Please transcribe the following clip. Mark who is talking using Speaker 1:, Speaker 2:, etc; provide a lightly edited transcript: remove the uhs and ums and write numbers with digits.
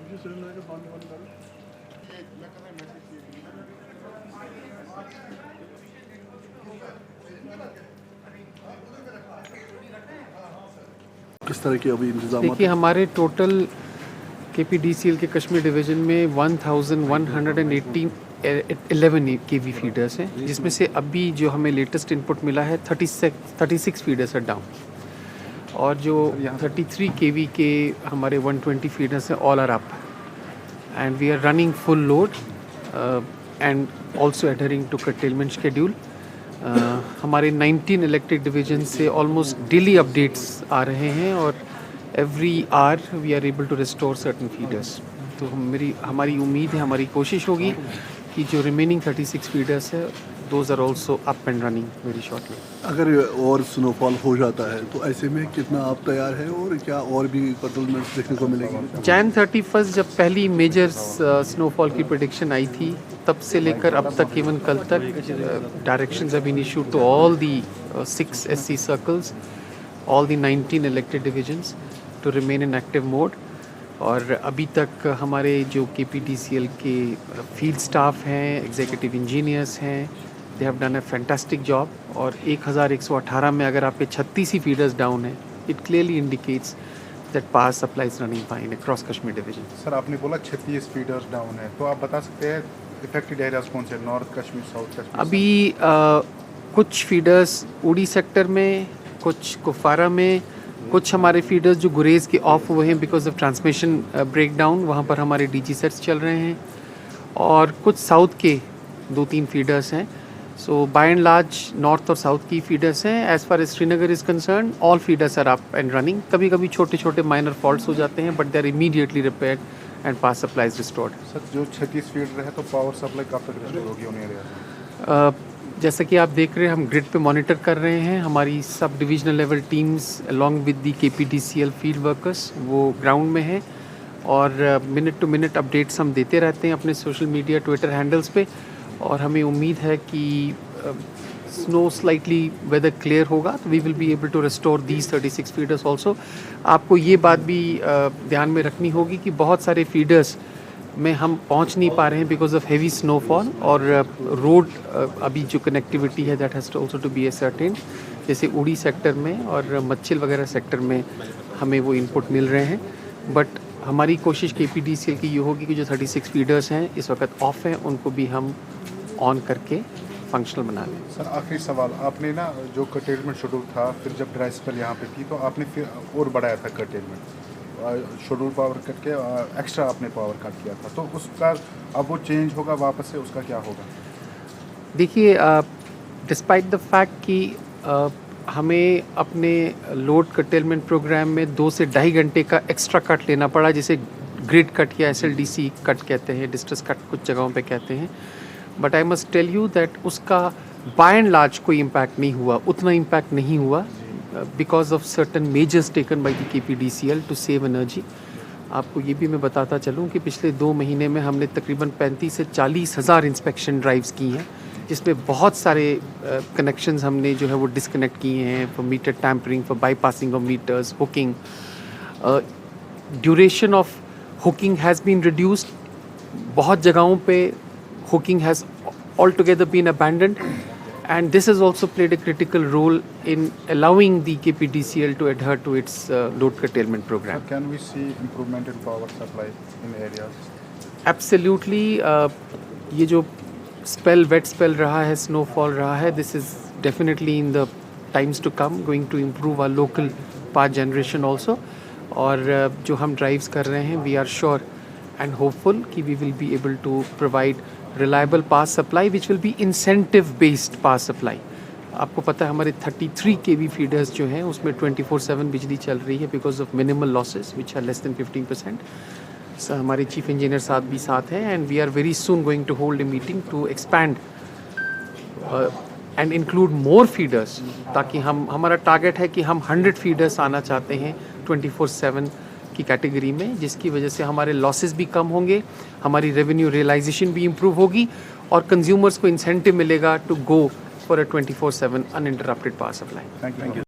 Speaker 1: किस तरह के अभी इंतजाम?
Speaker 2: देखिए, हमारे टोटल KPDCL के कश्मीर डिवीज़न में 1111 KV फीडर्स हैं, जिसमें से अभी जो हमें लेटेस्ट इनपुट मिला है 36 फीडर्स are डाउन, और जो 33 KV के हमारे 120 फीडर्स हैं all are up, and we are running full load and also adhering to curtailment schedule. हमारे 19 इलेक्ट्रिक डिवीजन से ऑलमोस्ट डेली अपडेट्स आ रहे हैं, और every hour we are able to restore certain feeders. तो हमारी उम्मीद है, हमारी कोशिश होगी कि जो रिमेनिंग 36 फीडर्स है those are also up and running very shortly.
Speaker 1: अगर और स्नोफॉल हो जाता है तो ऐसे में कितना आप तैयार है, और क्या और भी कर्टलमेंट्स देखने को मिलेगी?
Speaker 2: Jan 31 जब पहली मेजर स्नोफॉल की प्रेडिक्शन आई थी, तब से लेकर अब तक, इवन कल तक, directions have been issued to all the 6 SC circles, all the 19 elected divisions to remain in active mode. और अभी तक हमारे जो KPDCL के फील्ड स्टाफ हैं, एग्जीक्यूटिव इंजीनियर्स हैं, they have done a fantastic job. और 1118 में अगर आपके 36 ही फीडर्स डाउन हैं, it clearly indicates that power supply is running fine across Kashmir division.
Speaker 3: Sir, आपने बोला 36 फीडर्स डाउन है, तो आप बता सकते हैं इफेक्टेड एरियाज कौन से, नॉर्थ कश्मीर, साउथ कश्मीर?
Speaker 2: अभी कुछ फीडर्स उड़ी सेक्टर में, कुछ कुफवारा में, कुछ हमारे फीडर्स जो गुरेज के ऑफ हुए हैं बिकॉज ऑफ ट्रांसमिशन ब्रेकडाउन, वहाँ पर हमारे DG सेट्स चल रहे हैं, और कुछ साउथ के 2-3 फीडर्स हैं। So by and large north और साउथ की फीडर्स हैं। As far as Srinagar is concerned, all feeders are up and running. कभी कभी छोटे छोटे माइनर फॉल्ट्स हो जाते हैं, but they are immediately repaired and power supply is restored.
Speaker 3: Sir, जो 36 फीडर है तो पावर सप्लाई कब तक रिस्टोर होगी उन एरिया में?
Speaker 2: जैसा कि आप देख रहे हैं, हम ग्रिड पे मॉनिटर कर रहे हैं। हमारी sub divisional level teams along with the KPDCL field workers वो ग्राउंड में हैं, और मिनट टू मिनट अपडेट्स हम देते रहते हैं अपने सोशल मीडिया, ट्विटर हैंडल्स पे। और हमें उम्मीद है कि स्नो स्लाइटली वेदर क्लियर होगा तो we will be able to restore these 36 feeders also. आपको ये बात भी ध्यान में रखनी होगी कि बहुत सारे फीडर्स में हम पहुंच नहीं पा रहे हैं बिकॉज ऑफ हेवी स्नोफॉल, और रोड अभी जो कनेक्टिविटी है that has to also to be ascertained. जैसे उड़ी सेक्टर में और मच्छिल वगैरह सेक्टर में हमें वो इनपुट मिल रहे हैं, बट हमारी कोशिश KPDCL की ये होगी कि जो 36 फीडर्स हैं इस वक्त ऑफ हैं, उनको भी हम ऑन करके फंक्शनल बना लें।
Speaker 3: सर, आखिरी सवाल, आपने ना जो कर्टेलमेंट शेड्यूल था, फिर जब ड्राई स्पेल यहाँ पे थी तो आपने फिर और बढ़ाया था कर्टेलमेंट, शेड्यूल पावर कट के एक्स्ट्रा आपने पावर कट किया था, तो उसका अब वो चेंज होगा वापस से, उसका क्या होगा?
Speaker 2: देखिए, डिस्पाइट द फैक्ट कि हमें अपने लोड कर्टेलमेंट प्रोग्राम में 2 से 2.5 घंटे का एक्स्ट्रा कट लेना पड़ा, जिसे ग्रिड कट या SLDC कट कहते हैं, डिस्ट्रेस कट कुछ जगहों पे कहते हैं। But I must tell you that उसका बाय एंड लार्ज कोई इम्पैक्ट नहीं हुआ, उतना इम्पैक्ट नहीं हुआ because of certain measures taken by the KPDCL to save energy. आपको ये भी मैं बताता चलूँ कि पिछले 2 महीने में हमने तकरीबन 35 से 40 हज़ार इंस्पेक्शन ड्राइव्स की हैं, जिसमें बहुत सारे कनेक्शंस हमने जो है वो डिसकनेक्ट किए हैं, for meter tampering, for bypassing of meters, hooking. Duration of hooking has been reduced. बहुत जगहों पे hooking has altogether been abandoned, and this has also played a critical role in allowing the KPDCL to adhere to its load curtailment program.
Speaker 3: Can we see improvement in power supply in areas?
Speaker 2: Absolutely. ये जो wet spell रहा है, snowfall रहा है, this is definitely in the times to come going to improve our local power generation also. और जो हम drives कर रहे हैं, we are sure and hopeful कि we will be able to provide reliable power supply which will be incentive based power supply. आपको पता है हमारे 33 KV फीडर्स जो हैं उसमें 24/7 बिजली चल रही है because of minimal losses which are less than 15%. हमारे चीफ इंजीनियर साहब भी साथ हैं, and we are very soon going to hold a meeting to expand and include more feeders, ताकि हमारा टारगेट है कि हम 100 फीडर्स आना चाहते हैं 24/7 की कैटेगरी में, जिसकी वजह से हमारे लॉसेस भी कम होंगे, हमारी रेवेन्यू रियलाइजेशन भी इम्प्रूव होगी, और कंज्यूमर्स को इंसेंटिव मिलेगा to go for a 24/7 uninterrupted power supply.
Speaker 3: Thank you.